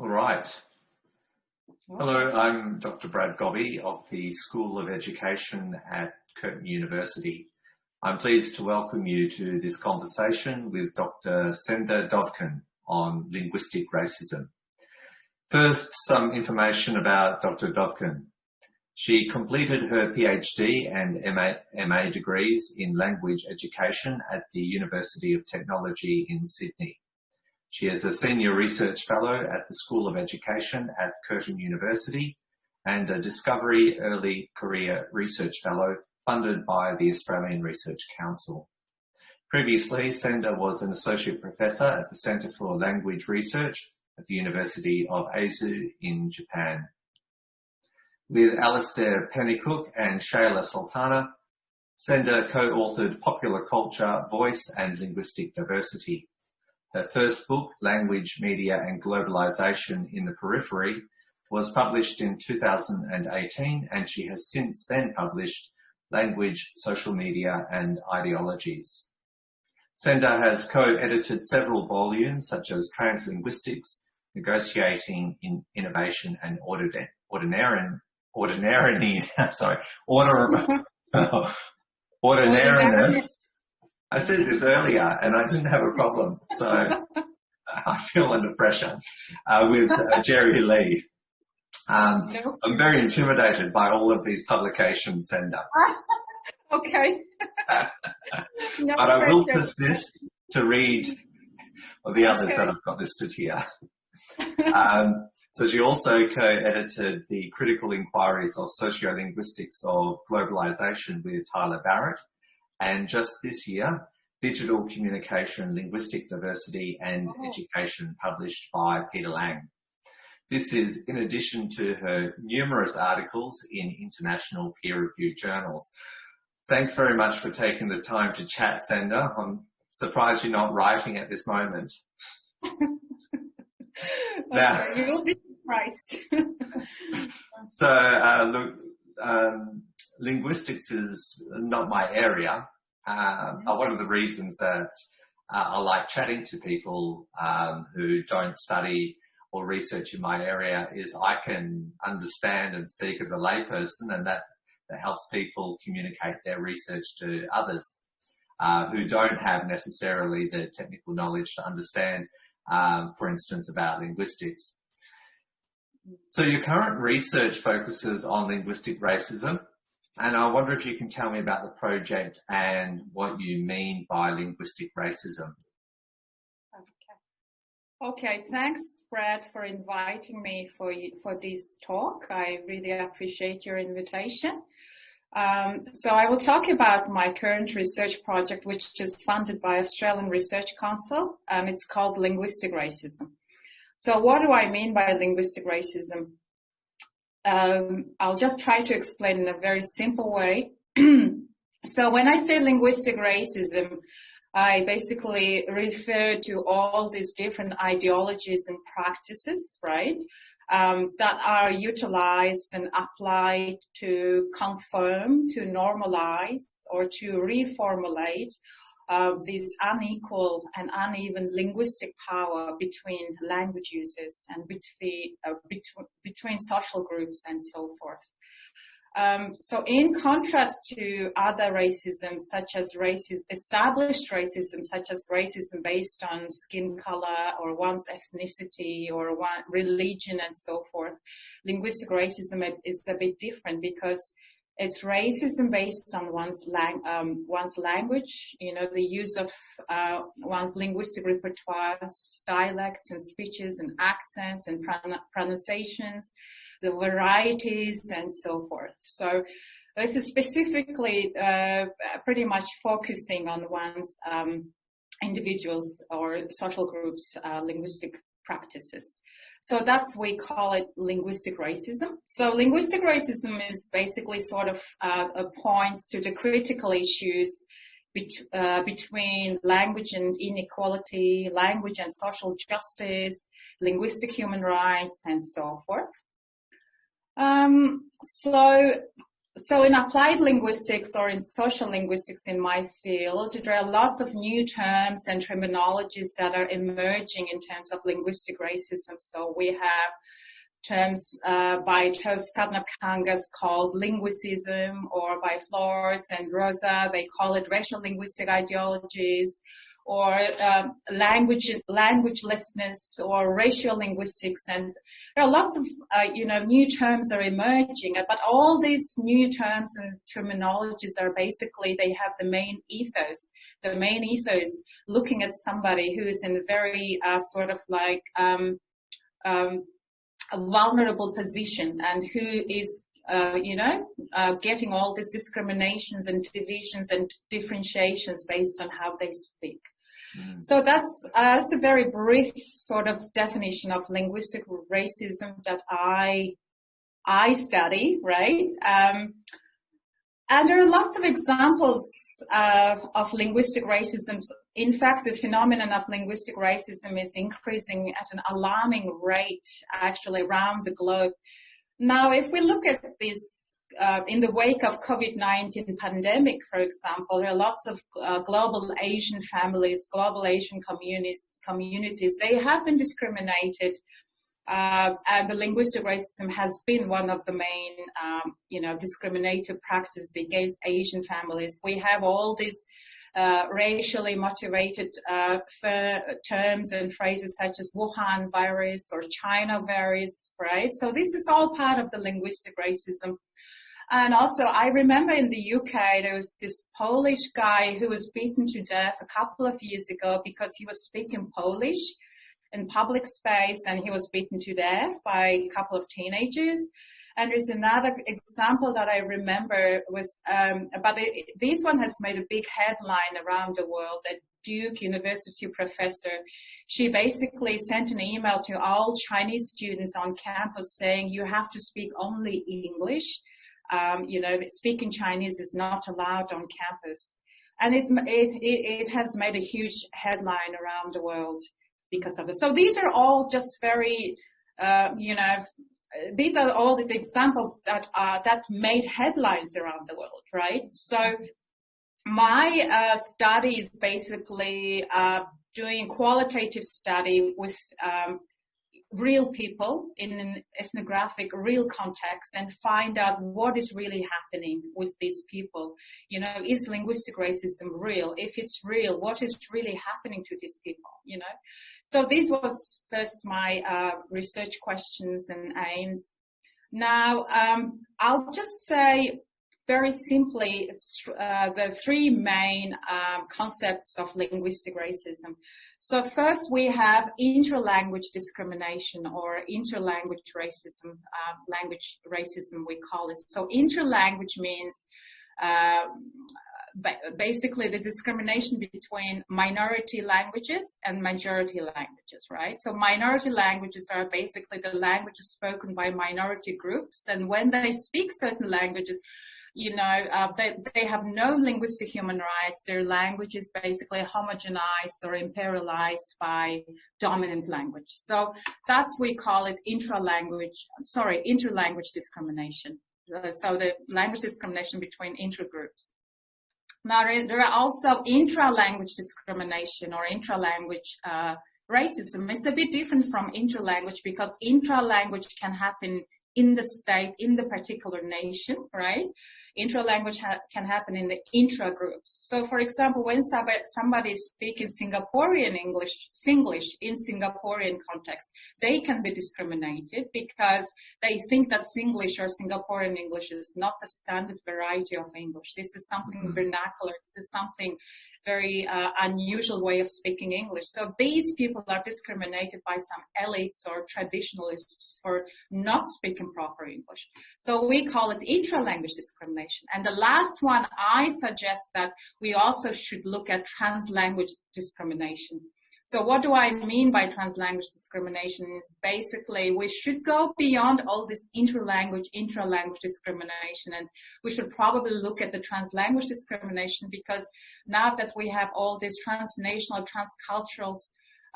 All right. Hello, I'm Dr. Brad Gobby of the School of Education at Curtin University. I'm pleased to welcome you to this conversation with Dr. Senda Dovchin on linguistic racism. First, some information about Dr. Dovchin. She completed her PhD and MA degrees in language education at the University of Technology in Sydney. She is a Senior Research Fellow at the School of Education at Curtin University and a Discovery Early Career Research Fellow funded by the Australian Research Council. Previously, Senda was an Associate Professor at the Centre for Language Research at the University of Aizu in Japan. With Alistair Pennycook and Shayla Sultana, Senda co-authored Popular Culture, Voice and Linguistic Diversity. Her first book, Language, Media and Globalisation in the Periphery, was published in 2018, and she has since then published Language, Social Media and Ideologies. Senda has co-edited several volumes such as Translinguistics, Negotiating in Innovation and Ordinariness. I said this earlier and I didn't have a problem, so I feel under pressure with Jerry Lee. I'm very intimidated by all of these publications, Senda. Okay. But I will persist to read the others that I've got listed here. So she also co-edited the Critical Inquiries of Sociolinguistics of Globalization with Tyler Barrett, and just this year, Digital Communication, Linguistic Diversity and Education, published by Peter Lang. This is in addition to her numerous articles in international peer-reviewed journals. Thanks very much for taking the time to chat, Senda. I'm surprised you're not writing at this moment. Now, you will be surprised. So, look, linguistics is not my area. One of the reasons that I like chatting to people who don't study or research in my area is I can understand and speak as a layperson, and that helps people communicate their research to others who don't have necessarily the technical knowledge to understand, for instance, about linguistics. So your current research focuses on linguistic racism, and I wonder if you can tell me about the project and what you mean by linguistic racism. Okay, thanks, Brad, for inviting me for this talk. I really appreciate your invitation. So I will talk about my current research project, which is funded by Australian Research Council, and it's called Linguistic Racism. So what do I mean by linguistic racism? I'll just try to explain in a very simple way. So when I say linguistic racism, I basically refer to all these different ideologies and practices, right, that are utilized and applied to confirm, to normalize, or to reformulate this unequal and uneven linguistic power between language users and between social groups and so forth. So in contrast to other racism, such as established racism, such as racism based on skin color or one's ethnicity or one religion and so forth, linguistic racism is a bit different because it's racism based on one's language, you know, the use of one's linguistic repertoires, dialects and speeches and accents and pronunciations, the varieties and so forth. So this is specifically pretty much focusing on one's individuals or social groups' linguistic practices. So that's, we call it linguistic racism. So linguistic racism is basically sort of points to the critical issues between language and inequality, language and social justice, linguistic human rights, and so forth. So So in applied linguistics or in social linguistics in my field, there are lots of new terms and terminologies that are emerging in terms of linguistic racism. So we have terms by Toscana Kangas called linguicism, or by Flores and Rosa, they call it racial linguistic ideologies, or languagelessness, or racial linguistics. And there are lots of, new terms are emerging, but all these new terms and terminologies are basically, they have the main ethos looking at somebody who is in a very sort of like, a vulnerable position, and who is, getting all these discriminations and divisions and differentiations based on how they speak. So that's a very brief sort of definition of linguistic racism that I study, right? And there are lots of examples of linguistic racism. In fact, the phenomenon of linguistic racism is increasing at an alarming rate, actually, around the globe. Now, if we look at this in the wake of COVID-19 pandemic, for example, there are lots of global Asian families, global Asian communities. They have been discriminated. And the linguistic racism has been one of the main, discriminative practices against Asian families. We have all these racially motivated terms and phrases such as Wuhan virus or China virus, right? So this is all part of the linguistic racism. And also, I remember in the UK, there was this Polish guy who was beaten to death a couple of years ago because he was speaking Polish in public space, and he was beaten to death by a couple of teenagers. And there's another example that I remember was, this one has made a big headline around the world. That Duke University professor, she basically sent an email to all Chinese students on campus saying, you have to speak only English. Speaking Chinese is not allowed on campus. And it has made a huge headline around the world because of this. So these are all just very, these are all these examples that made headlines around the world, right? So my study is basically doing qualitative study with real people in an ethnographic, real context, and find out what is really happening with these people. Is linguistic racism real? If it's real, what is really happening to these people, So this was first my research questions and aims. Now, I'll just say very simply, the three main concepts of linguistic racism. So first we have interlanguage discrimination, or interlanguage racism, language racism we call it. So interlanguage means basically the discrimination between minority languages and majority languages, right? So minority languages are basically the languages spoken by minority groups, and when they speak certain languages, they have no linguistic human rights. Their language is basically homogenized or imperialized by dominant language. So that's, we call it interlanguage discrimination. So the language discrimination between intergroups. Now, there are also intralanguage discrimination or intralanguage racism. It's a bit different from interlanguage, because intralanguage can happen in the state, in the particular nation, right? Intralanguage can happen in the intra-groups. So, for example, when somebody is speaking Singaporean English, Singlish in Singaporean context, they can be discriminated because they think that Singlish or Singaporean English is not the standard variety of English. This is something vernacular. This is something very unusual way of speaking English. So these people are discriminated by some elites or traditionalists for not speaking proper English. So we call it intralanguage discrimination. And the last one, I suggest that we also should look at translanguage discrimination. So what do I mean by translanguage discrimination is basically we should go beyond all this interlanguage, intralanguage discrimination, and we should probably look at the translanguage discrimination, because now that we have all this transnational, transcultural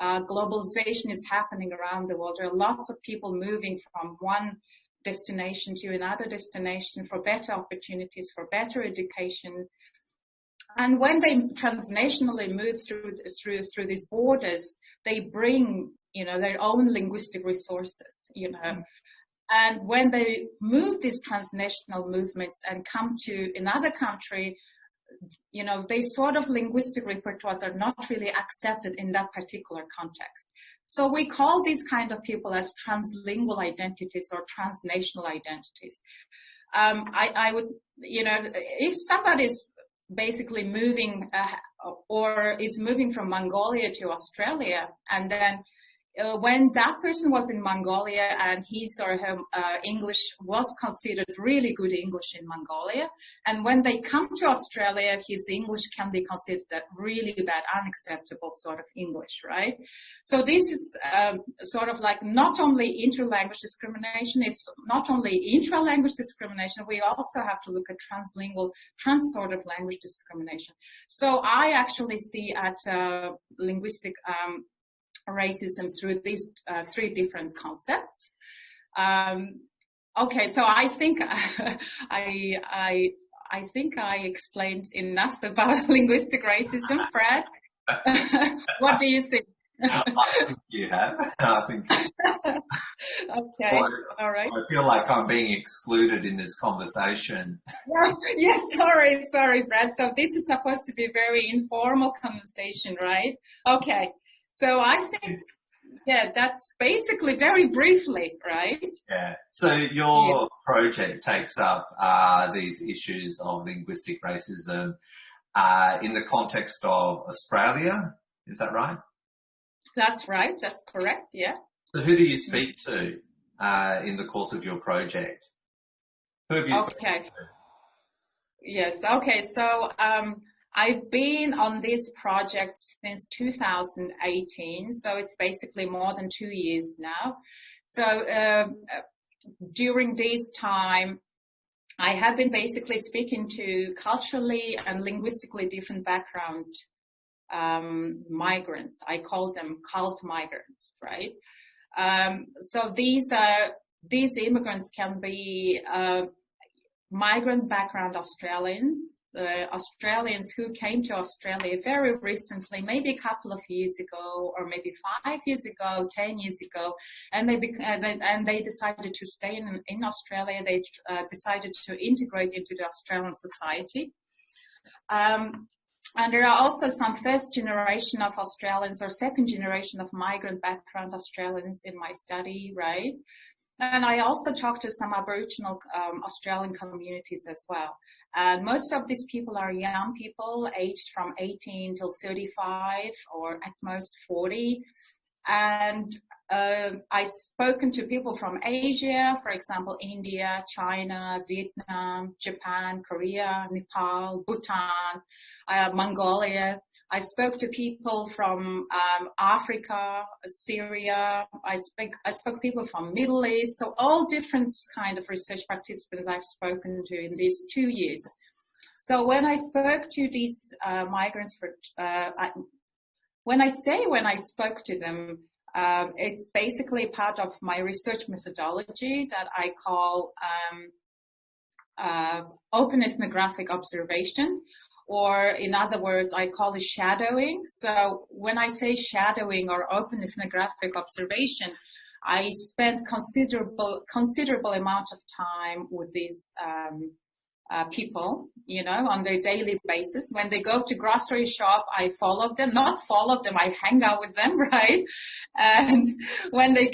globalization is happening around the world, there are lots of people moving from one destination to another destination for better opportunities, for better education. And when they transnationally move through these borders, they bring, their own linguistic resources, And when they move these transnational movements and come to another country, they sort of linguistic repertoires are not really accepted in that particular context. So we call these kind of people as translingual identities or transnational identities. I would, if somebody's basically moving or is moving from Mongolia to Australia, and then when that person was in Mongolia and his or her English was considered really good English in Mongolia, and when they come to Australia, his English can be considered that really bad, unacceptable sort of English, right? So this is sort of like not only interlanguage discrimination, it's not only intralanguage discrimination, we also have to look at translingual, trans sort of language discrimination. So I actually see at linguistic racism through these three different concepts. Okay, so I think I think I explained enough about linguistic racism, Brad. What do you think? I think you have. I think. Okay, all right. I feel like I'm being excluded in this conversation. Yes, sorry, Brad. So this is supposed to be a very informal conversation, right? Okay. So I think, that's basically very briefly, right? Yeah. So your project takes up these issues of linguistic racism in the context of Australia. Is that right? That's right. That's correct. Yeah. So who do you speak to in the course of your project? Who have you spoken to? Yes. Okay. So I've been on this project since 2018, so it's basically more than 2 years now. So during this time, I have been basically speaking to culturally and linguistically different background migrants. I call them cult migrants, right? So these immigrants can be migrant background Australians, Australians who came to Australia very recently, maybe a couple of years ago, or maybe 5 years ago, 10 years ago, and they decided to stay in Australia. They decided to integrate into the Australian society. And there are also some first generation of Australians or second generation of migrant background Australians in my study, right? And I also talked to some Aboriginal Australian communities as well. And most of these people are young people aged from 18 till 35 or at most 40. And I've spoken to people from Asia, for example, India, China, Vietnam, Japan, Korea, Nepal, Bhutan, Mongolia. I spoke to people from Africa, Syria. I spoke to people from Middle East. So all different kind of research participants I've spoken to in these 2 years. So when I spoke to these migrants, when I spoke to them, it's basically part of my research methodology that I call open ethnographic observation. Or in other words, I call it shadowing. So when I say shadowing or open ethnographic observation, I spend considerable amount of time with these people, on their daily basis. When they go to grocery shop, I not follow them, I hang out with them, right? And when they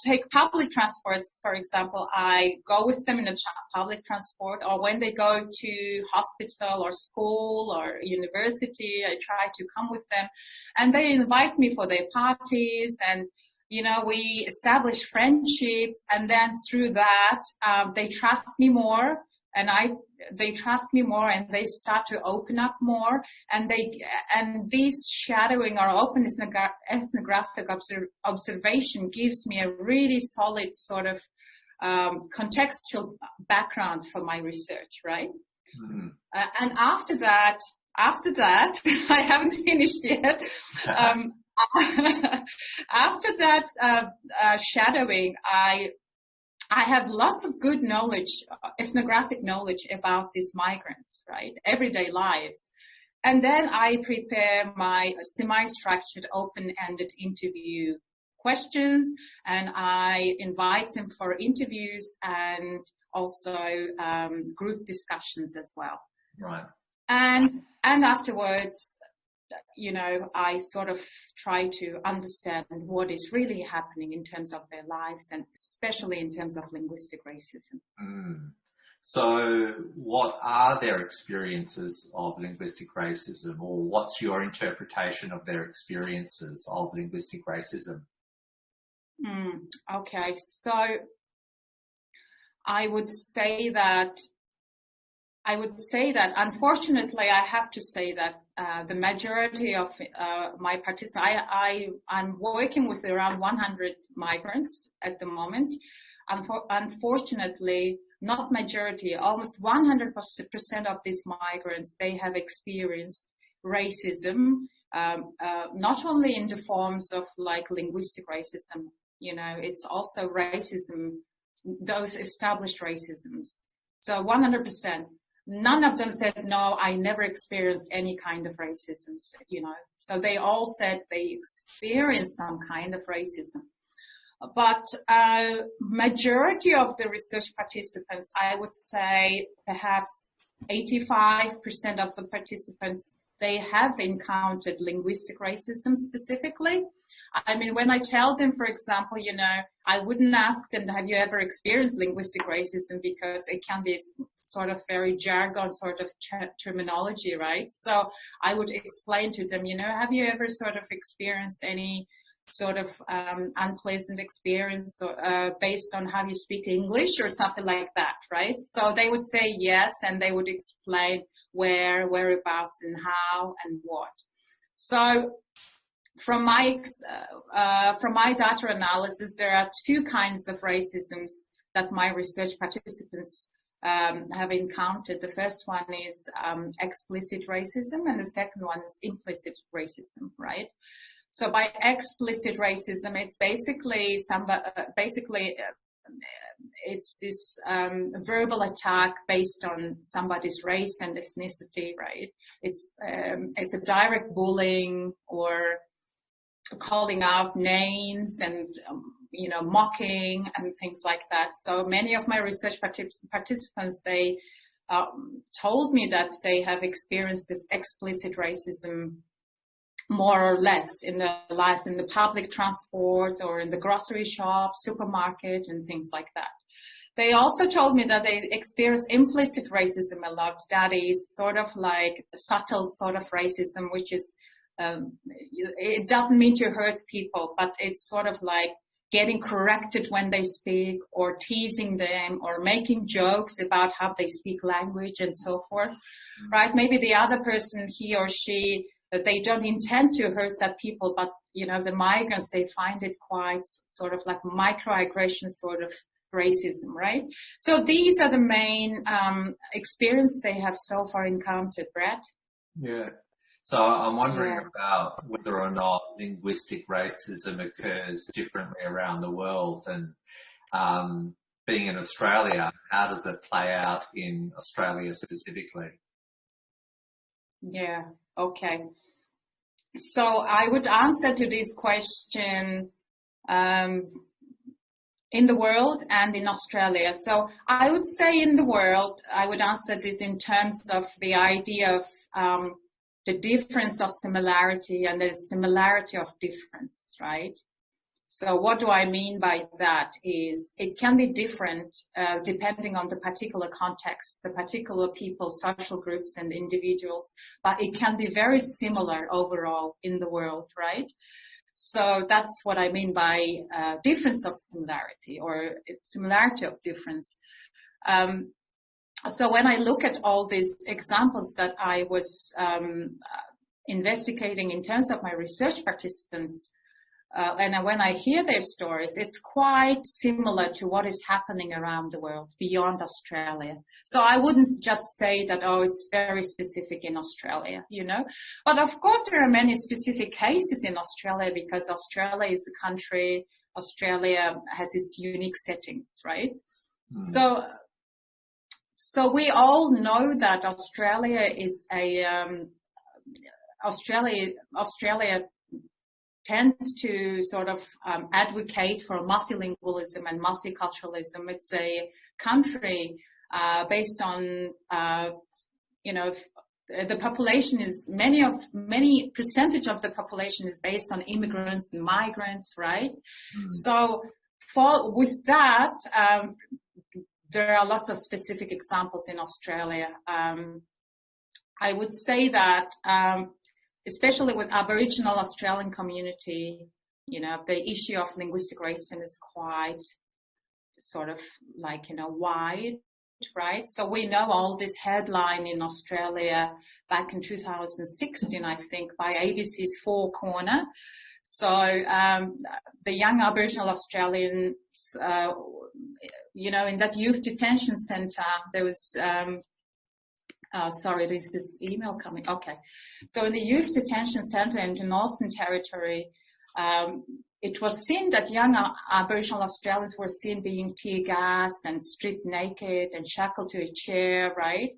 take public transports, for example, I go with them in a public transport, or when they go to hospital or school or university, I try to come with them, and they invite me for their parties, and we establish friendships, and then through that, they trust me more, and they trust me more, and they start to open up more, and this shadowing or open ethnographic observation gives me a really solid sort of contextual background for my research, right? Mm-hmm. And after that, I haven't finished yet. After that shadowing, I I have lots of good knowledge, ethnographic knowledge about these migrants, right? Everyday lives. And then I prepare my semi-structured, open-ended interview questions, and I invite them for interviews and also group discussions as well. Right. And afterwards, you know, I sort of try to understand what is really happening in terms of their lives, and especially in terms of linguistic racism. Mm. So what are their experiences of linguistic racism, or what's your interpretation of their experiences of linguistic racism? Okay, so I would say that unfortunately, I have to say that the majority of my participants, I'm working with around 100 migrants at the moment. Unfortunately, not majority, almost 100% of these migrants, they have experienced racism, not only in the forms of like linguistic racism, you know, it's also racism, those established racisms. So 100%. None of them said, no, I never experienced any kind of racism, you know. So they all said they experienced some kind of racism. But majority of the research participants, I would say perhaps 85% of the participants, they have encountered linguistic racism specifically. I mean, when I tell them, for example, you know, I wouldn't ask them, have you ever experienced linguistic racism? Because it can be sort of very jargon sort of terminology, right? So I would explain to them, you know, have you ever sort of experienced any sort of unpleasant experience based on how you speak English or something like that, right? So they would say yes, and they would explain where, whereabouts, and how, and what. So from my data analysis, there are two kinds of racisms that my research participants have encountered. The first one is explicit racism, and the second one is implicit racism, right? So by explicit racism, it's basically it's this verbal attack based on somebody's race and ethnicity, right? It's a direct bullying or calling out names and you know, mocking and things like that. So many of my research participants, they told me that they have experienced this explicit racism more or less in their lives, in the public transport or in the grocery shop, supermarket, and things like that. They also told me that they experience implicit racism a lot. That is sort of like subtle sort of racism, which is, it doesn't mean to hurt people, but it's sort of like getting corrected when they speak, or teasing them, or making jokes about how they speak language and so forth, right? Maybe the other person, he or she, that they don't intend to hurt that people, but you know, the migrants, they find it quite sort of like microaggression sort of racism, right? So these are the main experience they have so far encountered, Brad. Yeah. So I'm wondering about whether or not linguistic racism occurs differently around the world, and being in Australia, how does it play out in Australia specifically? Yeah. Okay. So I would answer to this question in the world and in Australia. So I would say in the world, I would answer this in terms of the idea of the difference of similarity and the similarity of difference, right? So what do I mean by that is it can be different depending on the particular context, the particular people, social groups and individuals, but it can be very similar overall in the world, right? So that's what I mean by difference of similarity, or similarity of difference. So when I look at all these examples that I was investigating in terms of my research participants, and when I hear their stories, it's quite similar to what is happening around the world beyond Australia. So I wouldn't just say that, oh, it's very specific in Australia, you know. But of course, there are many specific cases in Australia, because Australia is a country Australia has its unique settings, right? Mm. So we all know that Australia is Australia tends to sort of advocate for multilingualism and multiculturalism. It's a country based on, the population is many percentage of the population is based on immigrants and migrants, right? Mm. So with that, there are lots of specific examples in Australia. I would say that, especially with Aboriginal Australian community, the issue of linguistic racism is quite sort of like, wide, right? So we know all this headline in Australia back in 2016, I think, by ABC's Four Corner. So the young Aboriginal Australians, in that youth detention centre, there was, sorry, there's this email coming. Okay. So in the youth detention centre in the Northern Territory, it was seen that young Aboriginal Australians were seen being tear gassed and stripped naked and shackled to a chair, right?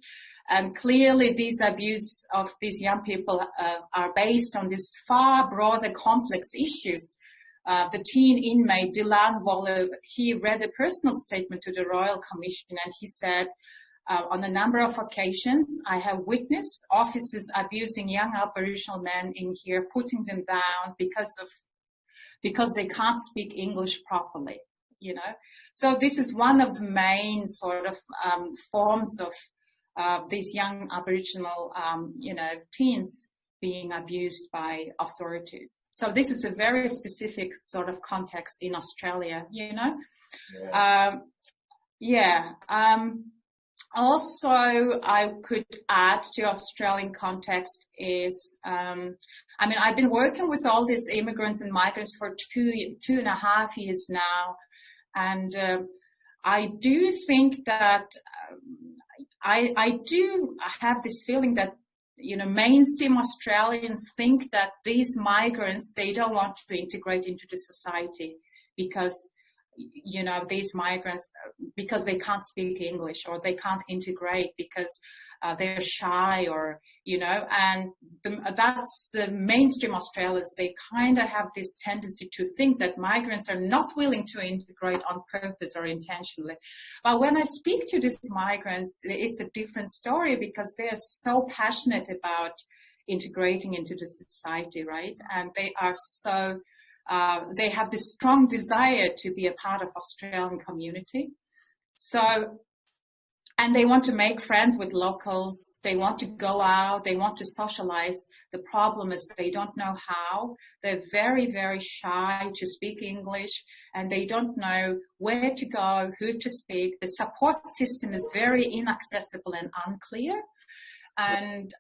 And clearly these abuse of these young people are based on these far broader complex issues. The teen inmate, Dylan Waller, he read a personal statement to the Royal Commission, and he said, on a number of occasions, I have witnessed officers abusing young Aboriginal men in here, putting them down because they can't speak English properly, So this is one of the main sort of forms of these young Aboriginal, teens being abused by authorities. So this is a very specific sort of context in Australia, Yeah. Also, I could add to Australian context is, I've been working with all these immigrants and migrants for two and a half years now. And I do think that I do have this feeling that, mainstream Australians think that these migrants, they don't want to integrate into the society because, these migrants, because they can't speak English, or they can't integrate because they're shy, or, and that's the mainstream Australians. They kind of have this tendency to think that migrants are not willing to integrate on purpose or intentionally. But when I speak to these migrants, it's a different story, because they're so passionate about integrating into the society, right? And they are so they have this strong desire to be a part of Australian community. So, and they want to make friends with locals. They want to go out. They want to socialize. The problem is they don't know how. They're very, very shy to speak English, and they don't know where to go, who to speak. The support system is very inaccessible and unclear. And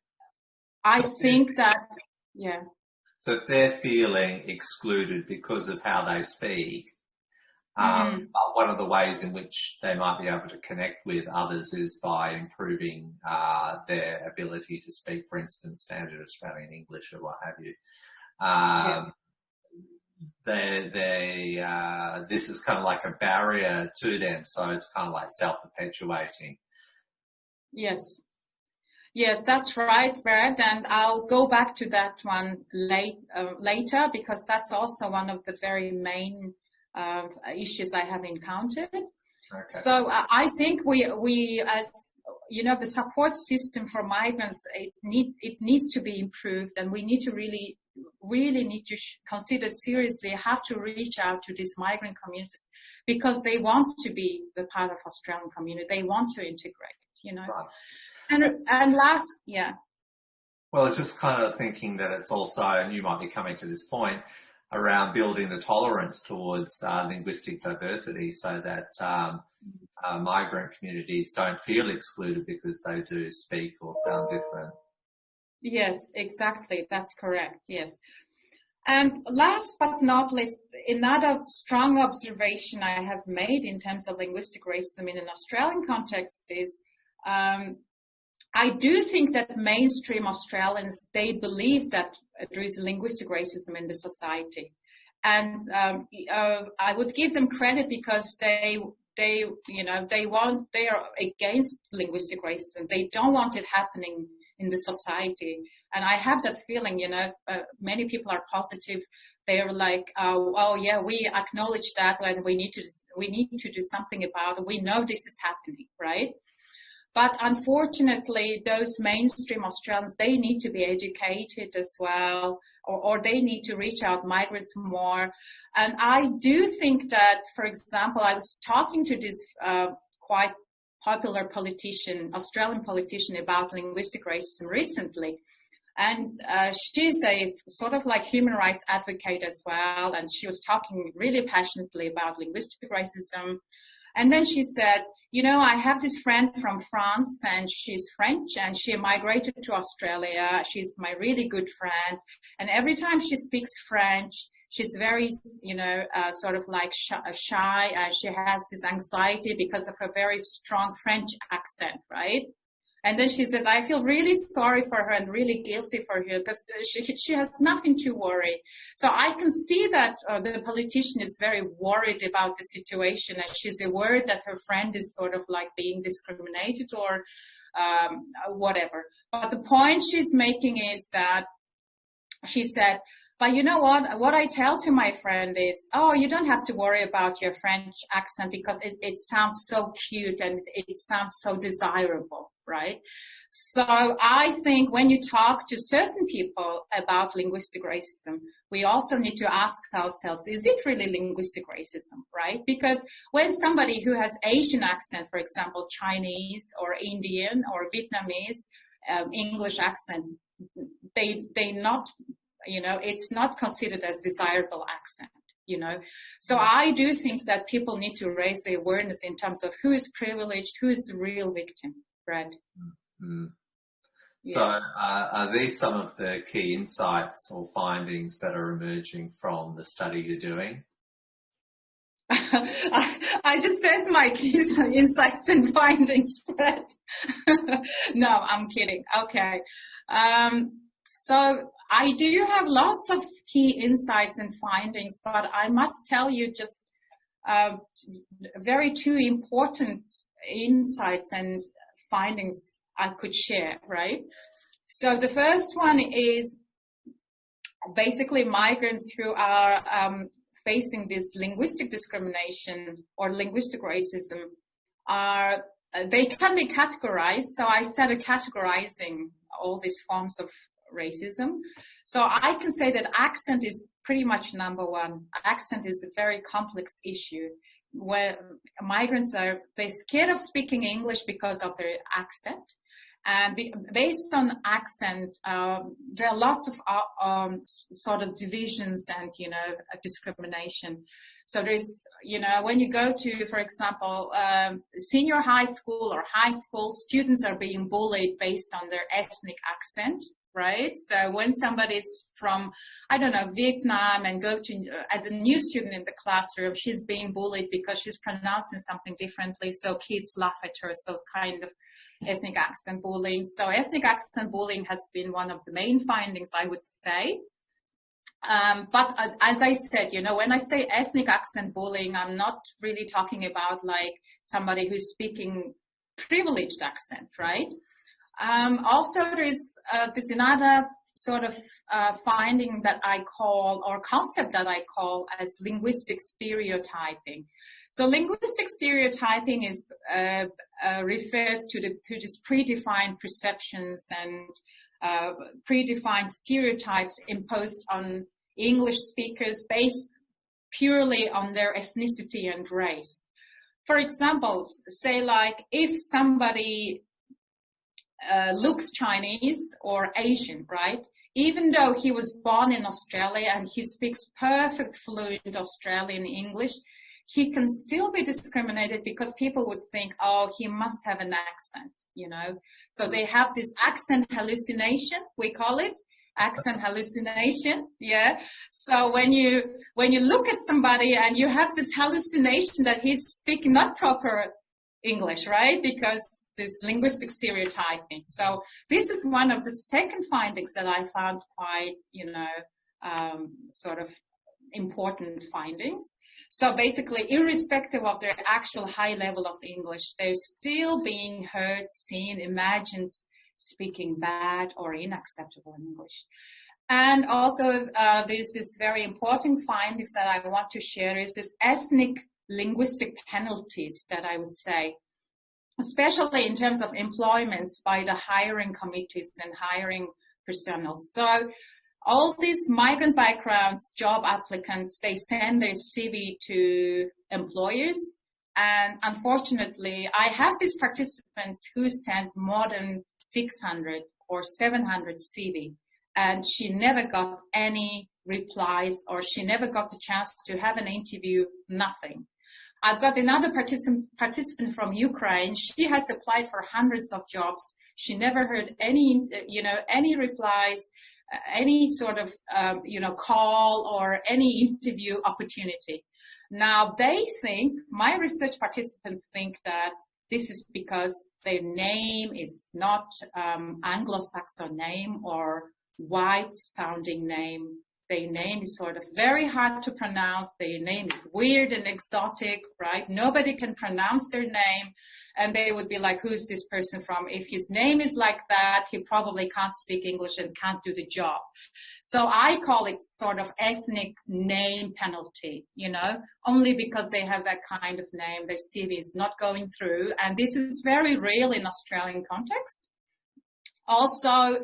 I think that, yeah. So if they're feeling excluded because of how they speak, one of the ways in which they might be able to connect with others is by improving their ability to speak, for instance, standard Australian English or what have you. This is kind of like a barrier to them, so it's kind of like self-perpetuating. Yes, that's right, Brad, and I'll go back to that one later, because that's also one of the very main issues I have encountered. Okay. So I think we as the support system for migrants, it needs to be improved, and we need to really need to consider seriously how to reach out to these migrant communities, because they want to be the part of Australian community. They want to integrate, Right. And last, yeah. Well, just kind of thinking that it's also, and you might be coming to this point, around building the tolerance towards linguistic diversity, so that migrant communities don't feel excluded because they do speak or sound different. Yes, exactly. That's correct. Yes. And last but not least, another strong observation I have made in terms of linguistic racism in an Australian context is I do think that mainstream Australians, they believe that there is linguistic racism in the society. And I would give them credit because they are against linguistic racism. They don't want it happening in the society. And I have that feeling, many people are positive. They're like, oh yeah, we acknowledge that, and we need to do something about it. We know this is happening, right? But unfortunately, those mainstream Australians, they need to be educated as well, or they need to reach out migrants more. And I do think that, for example, I was talking to this quite popular politician, Australian politician, about linguistic racism recently. And she's a sort of like human rights advocate as well. And she was talking really passionately about linguistic racism. And then she said, I have this friend from France, and she's French, and she migrated to Australia. She's my really good friend. And every time she speaks French, she's very, sort of like shy. She has this anxiety because of her very strong French accent, right? And then she says, I feel really sorry for her and really guilty for her because she has nothing to worry. So I can see that the politician is very worried about the situation, and she's aware that her friend is sort of like being discriminated or whatever. But the point she's making is that she said, but you know what I tell to my friend is, oh, you don't have to worry about your French accent because it sounds so cute and it sounds so desirable, right? So I think when you talk to certain people about linguistic racism, we also need to ask ourselves, is it really linguistic racism, right? Because when somebody who has Asian accent, for example, Chinese or Indian or Vietnamese, English accent, they not, it's not considered as desirable accent, So I do think that people need to raise the awareness in terms of who is privileged, who is the real victim, Brad. Mm-hmm. Yeah. So are these some of the key insights or findings that are emerging from the study you're doing? I just said my key insights and findings, Brad. No, I'm kidding. Okay. So I do have lots of key insights and findings, but I must tell you just very two important insights and findings I could share, right? So the first one is basically migrants who are facing this linguistic discrimination or linguistic racism they can be categorized. So I started categorizing all these forms of racism. So I can say that accent is pretty much number one. Accent is a very complex issue where migrants they're scared of speaking English because of their accent. And based on accent, there are lots of sort of divisions and, discrimination. So there's, when you go to, for example, senior high school or high school, students are being bullied based on their ethnic accent, right? So when somebody's from, I don't know, Vietnam and go to, as a new student in the classroom, she's being bullied because she's pronouncing something differently. So kids laugh at her. So kind of ethnic accent bullying. So ethnic accent bullying has been one of the main findings, I would say. But as I said, when I say ethnic accent bullying, I'm not really talking about like somebody who's speaking privileged accent, right? Also, there's another sort of finding that I call, or concept that I call as linguistic stereotyping. So linguistic stereotyping is refers to this predefined perceptions and predefined stereotypes imposed on English speakers based purely on their ethnicity and race. For example, say like if somebody looks Chinese or Asian, right? Even though he was born in Australia and he speaks perfect fluent Australian English, he can still be discriminated because people would think, oh, he must have an accent, So they have this accent hallucination, we call it, accent hallucination, yeah. So when you look at somebody and you have this hallucination that he's speaking not proper English, right? Because this linguistic stereotyping. So this is one of the second findings that I found quite, sort of important findings. So basically, irrespective of their actual high level of English, they're still being heard, seen, imagined, speaking bad or unacceptable English. And also, there's this very important findings that I want to share is this ethnic linguistic penalties that I would say, especially in terms of employments by the hiring committees and hiring personnel. So all these migrant backgrounds, job applicants, they send their CV to employers. And unfortunately, I have these participants who sent more than 600 or 700 CV. And she never got any replies, or she never got the chance to have an interview, nothing. I've got another participant from Ukraine. She has applied for hundreds of jobs. She never heard any, any replies, any sort of, call or any interview opportunity. Now they think, my research participants think that this is because their name is not Anglo-Saxon name or white sounding name. Their name is sort of very hard to pronounce. Their name is weird and exotic, right? Nobody can pronounce their name. And they would be like, who's this person from? If his name is like that, he probably can't speak English and can't do the job. So I call it sort of ethnic name penalty, only because they have that kind of name, their CV is not going through. And this is very real in Australian context. Also,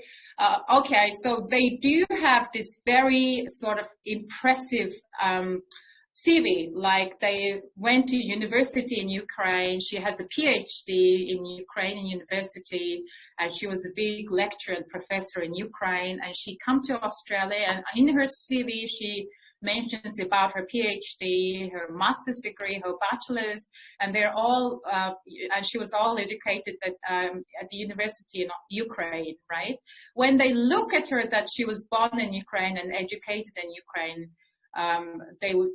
so they do have this very sort of impressive CV, like they went to university in Ukraine. She has a PhD in Ukrainian university, and she was a big lecturer and professor in Ukraine. And she come to Australia, and in her CV, she mentions about her PhD, her master's degree, her bachelor's, and they're all, and she was all educated at the university in Ukraine, right? When they look at her that she was born in Ukraine and educated in Ukraine, they would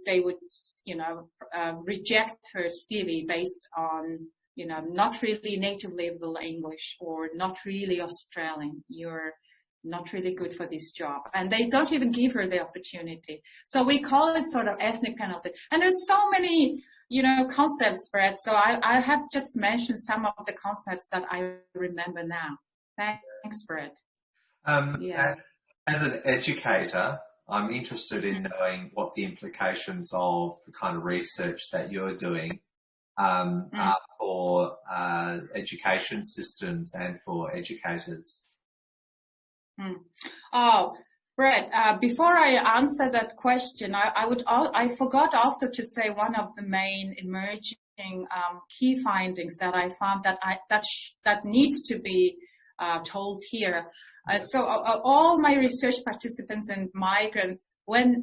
reject her CV based on, not really native level English or not really Australian. You're not really good for this job. And they don't even give her the opportunity. So we call it sort of ethnic penalty. And there's so many, concepts, Brett. So I have just mentioned some of the concepts that I remember now. Thanks, Brett. As an educator, I'm interested in knowing what the implications of the kind of research that you're doing are for education systems and for educators. Oh, Brett, before I answer that question, I forgot also to say one of the main emerging key findings that I found that needs to be told here. So all my research participants and migrants, when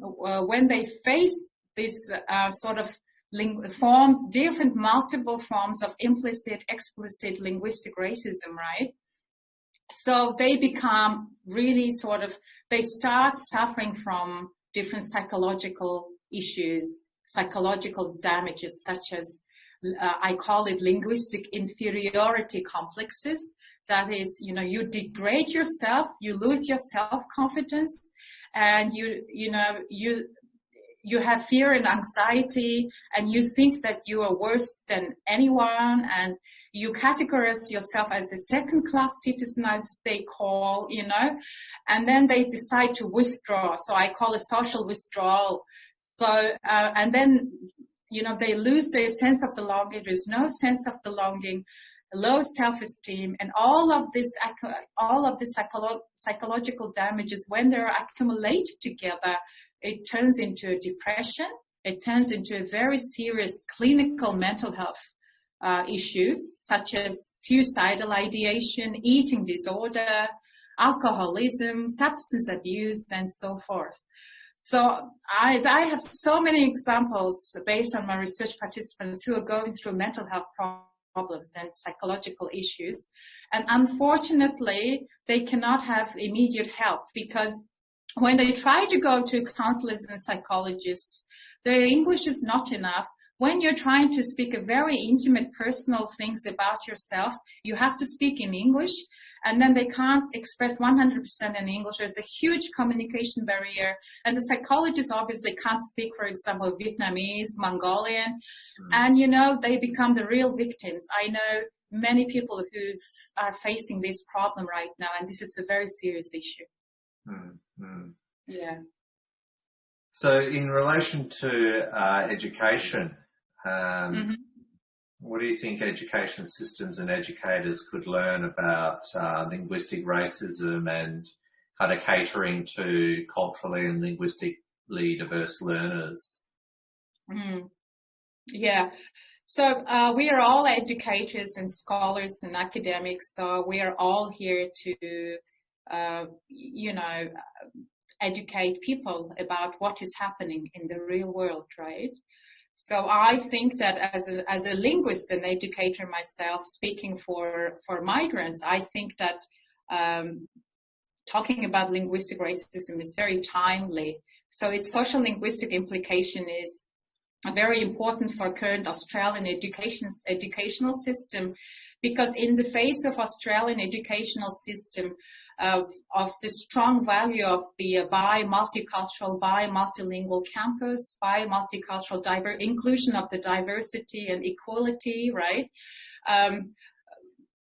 they face this sort of multiple forms of implicit, explicit linguistic racism, right? So they become really they start suffering from different psychological issues, psychological damages, such as, I call it linguistic inferiority complexes. That is, you degrade yourself, you lose your self-confidence, and you have fear and anxiety, and you think that you are worse than anyone, and you categorize yourself as a second-class citizen, as they call, and then they decide to withdraw. So I call it social withdrawal. So, and then, they lose their sense of belonging. There's no sense of belonging, low self-esteem, and all of this psychological damages, when they're accumulated together, it turns into a depression. It turns into a very serious clinical mental health issues, such as suicidal ideation, eating disorder, alcoholism, substance abuse, and so forth. So I have so many examples based on my research participants who are going through mental health problems and psychological issues. And unfortunately, they cannot have immediate help, because when they try to go to counselors and psychologists, their English is not enough. When you're trying to speak a very intimate, personal things about yourself, you have to speak in English. and then they can't express 100% in English. There's a huge communication barrier, and the psychologists obviously can't speak, for example, Vietnamese, Mongolian, and they become the real victims. I know many people who are facing this problem right now, and this is a very serious issue. Yeah. So in relation to education, what do you think education systems and educators could learn about linguistic racism and kind of catering to culturally and linguistically diverse learners? Yeah. So we are all educators and scholars and academics, so we are all here to, educate people about what is happening in the real world, right? So I think that as a linguist and educator myself, speaking for migrants, I think that talking about linguistic racism is very timely. So its social linguistic implication is very important for current Australian educational system, because in the face of Australian educational system, of the strong value of the multicultural, multilingual campus, multicultural inclusion of the diversity and equality, right?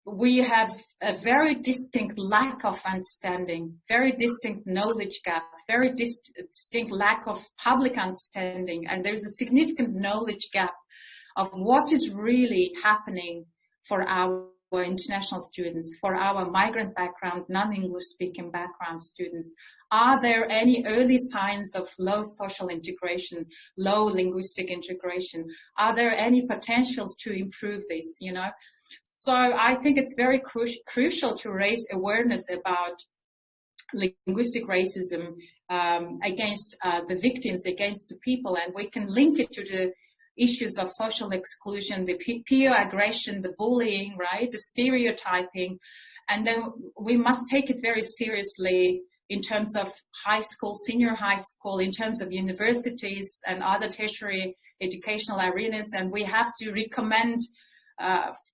We have a very distinct lack of understanding, very distinct knowledge gap, very distinct lack of public understanding, and there's a significant knowledge gap of what is really happening for our international students, for our migrant background, non-English speaking background students. Are there any early signs of low social integration, low linguistic integration? Are there any potentials to improve this, So I think it's very crucial to raise awareness about linguistic racism against the victims, against the people, and we can link it to the issues of social exclusion, the peer aggression, the bullying, right, the stereotyping, and then we must take it very seriously in terms of high school, senior high school, in terms of universities and other tertiary educational arenas, and we have to recommend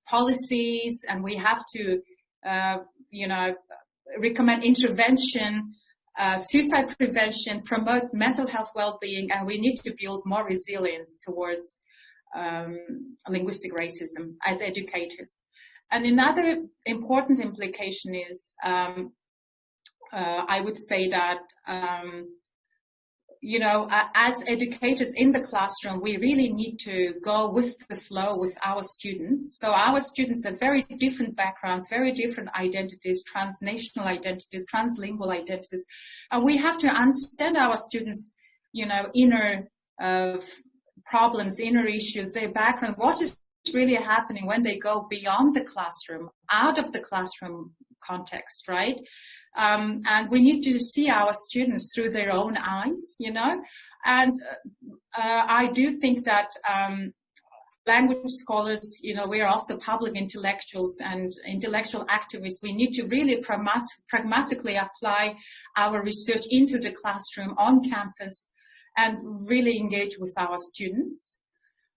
policies, and we have to, recommend intervention, suicide prevention, promote mental health well-being, and we need to build more resilience towards linguistic racism as educators. And another important implication is, I would say that, as educators in the classroom, we really need to go with the flow with our students. So our students have very different backgrounds, very different identities, transnational identities, translingual identities. And we have to understand our students, inner problems, inner issues, their background, what is really happening when they go beyond the classroom, out of the classroom context, right? And we need to see our students through their own eyes, and I do think that language scholars, we are also public intellectuals and intellectual activists. We need to really pragmatically apply our research into the classroom, on campus, and really engage with our students.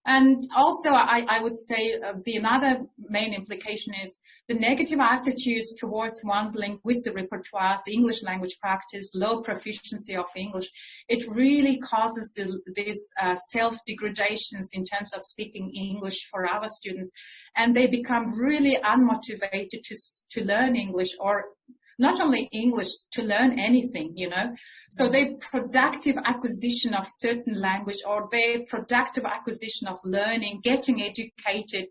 And also, I would say the another main implication is the negative attitudes towards one's linguistic repertoire, the English language practice, low proficiency of English. It really causes these self-degradations in terms of speaking English for our students, and they become really unmotivated to learn English, or not only English, to learn anything, So their productive acquisition of certain language, or their productive acquisition of learning, getting educated,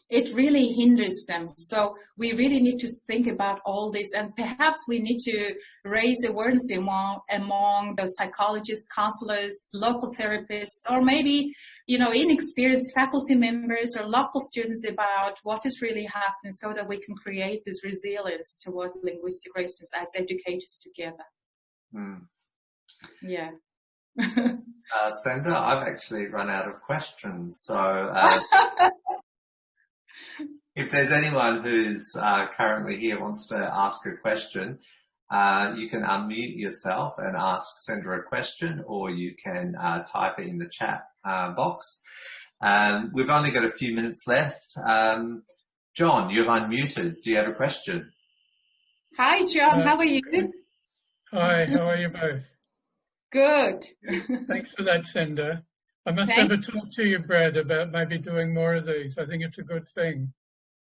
it really hinders them. So we really need to think about all this, and perhaps we need to raise awareness among the psychologists, counselors, local therapists, or maybe, inexperienced faculty members or local students about what is really happening, so that we can create this resilience toward linguistic racism as educators together. Yeah. Senda, I've actually run out of questions, so if there's anyone who's currently here wants to ask a question, you can unmute yourself and ask Senda a question, or you can type it in the chat box. We've only got a few minutes left. John, you've unmuted. Do you have a question? Hi, John. How are you? Hi, how are you both? Good. Thanks for that, Cinder. I must have Thank a talk to you, Brad, about maybe doing more of these. I think it's a good thing.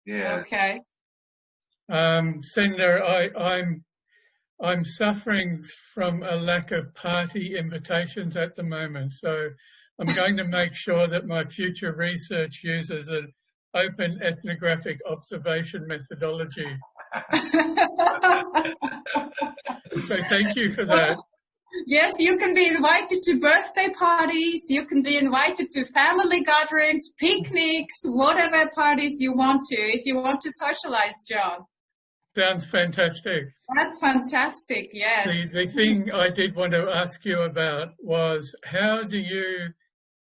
Yeah. Okay. Cinder, I'm suffering from a lack of party invitations at the moment, so I'm going to make sure that my future research uses an open ethnographic observation methodology. So thank you for that. Yes, you can be invited to birthday parties. You can be invited to family gatherings, picnics, whatever parties you want to, if you want to socialize, John. Sounds fantastic. That's fantastic, yes. The thing I did want to ask you about was, how do you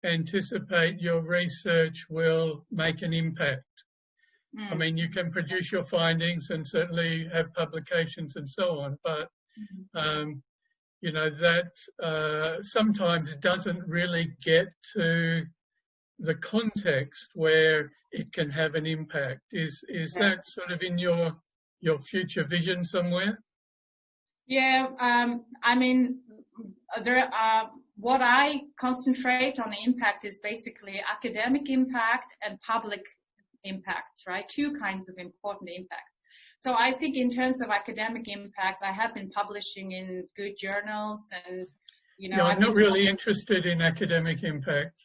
anticipate your research will make an impact? I mean, you can produce your findings and certainly have publications and so on, but you know, that sometimes doesn't really get to the context where it can have an impact. Is that sort of in your future vision somewhere? Yeah, I mean, what I concentrate on the impact is basically academic impact and public impacts, right? Two kinds of important impacts. So I think in terms of academic impacts, I have been publishing in good journals and, you know. Yeah, I'm not really interested in academic impacts.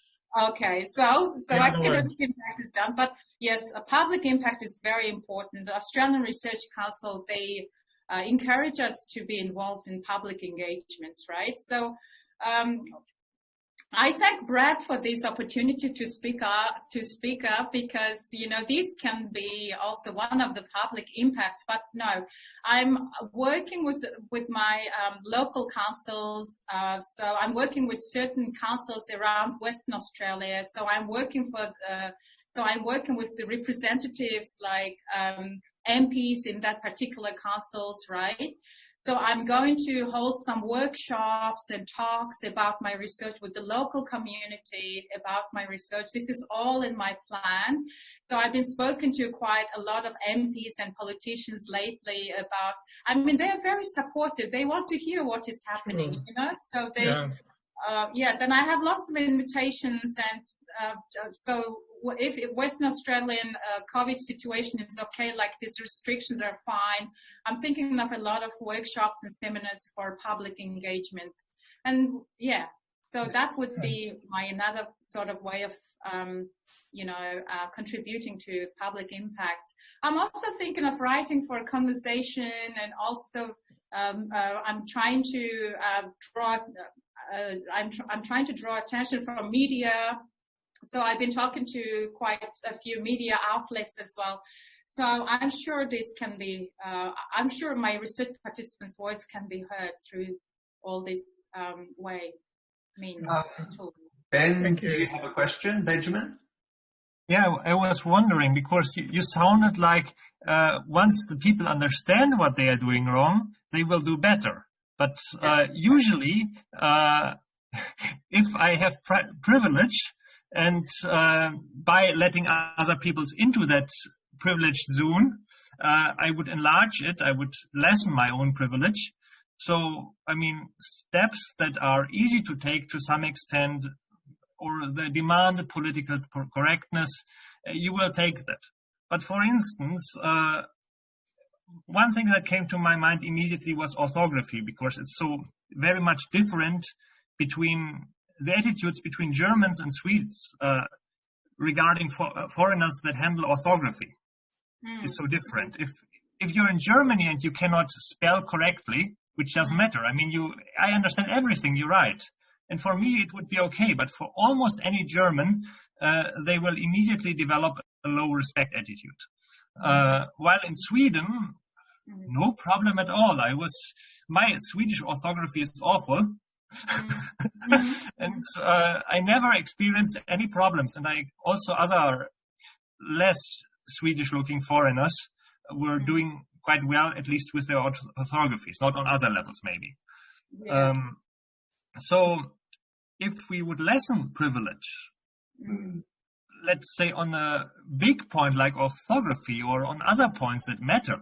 Okay, so academic impact is done, but yes, a public impact is very important. The Australian Research Council, they encourage us to be involved in public engagements, right? So I thank Brad for this opportunity to speak up because, you know, this can be also one of the public impacts, but no, I'm working with my local councils. So I'm working with certain councils around Western Australia. So I'm working with the representatives like MPs in that particular councils, right? So I'm going to hold some workshops and talks about my research with the local community about my research. This is all in my plan. So I've been spoken to quite a lot of MPs and politicians lately about, I mean, they're very supportive. They want to hear what is happening, you know? So they, yes, and I have lots of invitations, and so if Western Australian COVID situation is okay, like these restrictions are fine, I'm thinking of a lot of workshops and seminars for public engagements. And yeah, so that would be my another sort of way of, you know, contributing to public impacts. I'm also thinking of writing for a conversation, and also I'm trying to draw I'm trying to draw attention from media. So I've been talking to quite a few media outlets as well. So I'm sure this can be, I'm sure my research participants' voice can be heard through all this means. Ben, do you have a question, Benjamin? Yeah, I was wondering, because you sounded like once the people understand what they are doing wrong, they will do better. But usually, if I have privilege, and by letting other people into that privileged zone, I would enlarge it, I would lessen my own privilege. So, I mean, steps that are easy to take to some extent, or the demanded political correctness, you will take that. But for instance, one thing that came to my mind immediately was orthography, because it's so very much different between the attitudes between Germans and Swedes regarding foreigners that handle orthography is so different. If you're in Germany and you cannot spell correctly, which doesn't matter. I mean, I understand everything you write. And for me, it would be okay. But for almost any German, they will immediately develop a low respect attitude. While in Sweden, no problem at all. My Swedish orthography is awful. And I never experienced any problems. And other less Swedish looking foreigners were doing quite well, at least with their orthographies, not on other levels maybe. Yeah. So if we would lessen privilege, let's say on a big point like orthography or on other points that matter,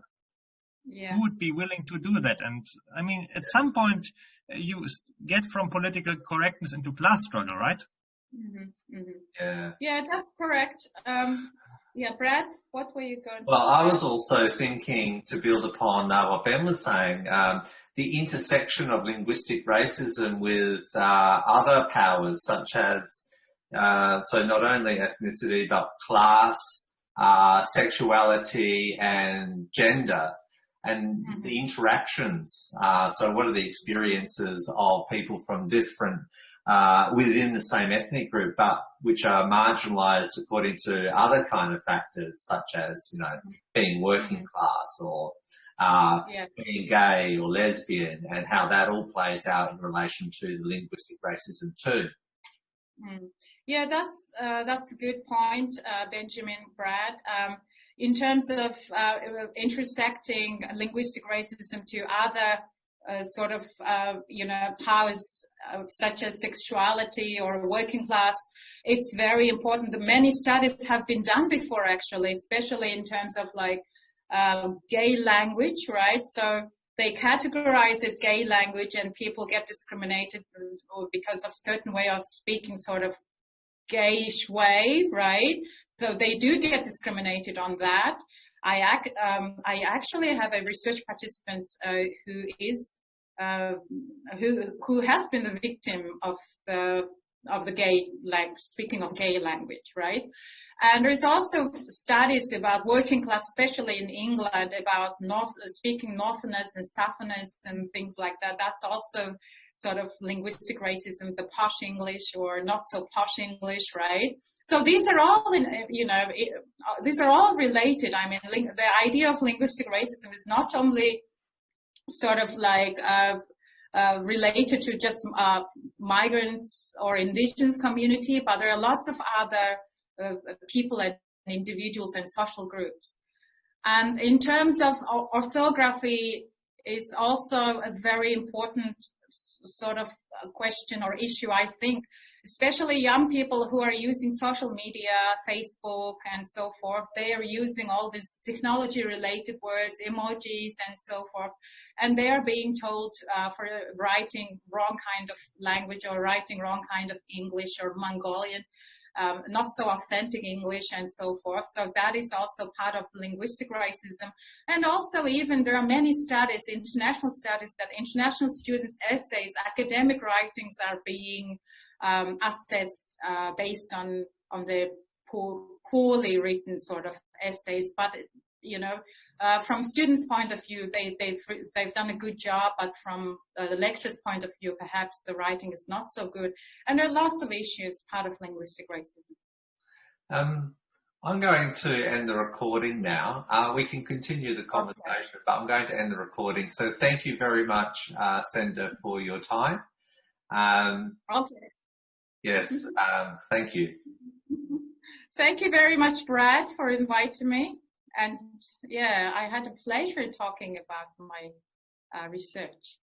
who would be willing to do that? And I mean, at some point, you get from political correctness into class struggle, right? Mm-hmm, Yeah. Yeah, that's correct. Yeah, Brad, what were you going to Well, say? I was also thinking, to build upon what Ben was saying, the intersection of linguistic racism with other powers, such as, so not only ethnicity, but class, sexuality, and gender, and the interactions. So what are the experiences of people from different within the same ethnic group, but which are marginalised according to other kind of factors, such as, you know, being working class or being gay or lesbian, and how that all plays out in relation to the linguistic racism too. Yeah, that's a good point, Benjamin, Brad. In terms of intersecting linguistic racism to other powers such as sexuality or working class, it's very important. Many studies have been done before, actually, especially in terms of like gay language, right? So they categorize it gay language, and people get discriminated because of certain way of speaking, sort of gayish way, right? So they do get discriminated on that. I actually have a research participant who has been the victim of the gay, like speaking of gay language, right? And there's also studies about working class, especially in England, about speaking Northerners and Southerners and things like that. That's also sort of linguistic racism, the posh English or not so posh English, right? So these are all, these are all related. I mean, the idea of linguistic racism is not only sort of like related to just migrants or indigenous community, but there are lots of other people and individuals and social groups. And in terms of orthography, is also a very important sort of question or issue, I think, especially young people who are using social media, Facebook and so forth. They are using all these technology-related words, emojis and so forth, and they are being told for writing wrong kind of language or writing wrong kind of English or Mongolian, not so authentic English and so forth. So that is also part of linguistic racism. And also even there are many studies, international studies, that international students' essays, academic writings are being assessed based on the poorly written sort of essays. But from students' point of view, they've done a good job, but from the lecturer's point of view, perhaps the writing is not so good. And there are lots of issues part of linguistic racism. I'm going to end the recording now. We can continue the conversation, but I'm going to end the recording. So thank you very much, Senda, for your time. Okay. Yes, thank you. Thank you very much, Brad, for inviting me. And yeah, I had a pleasure talking about my research.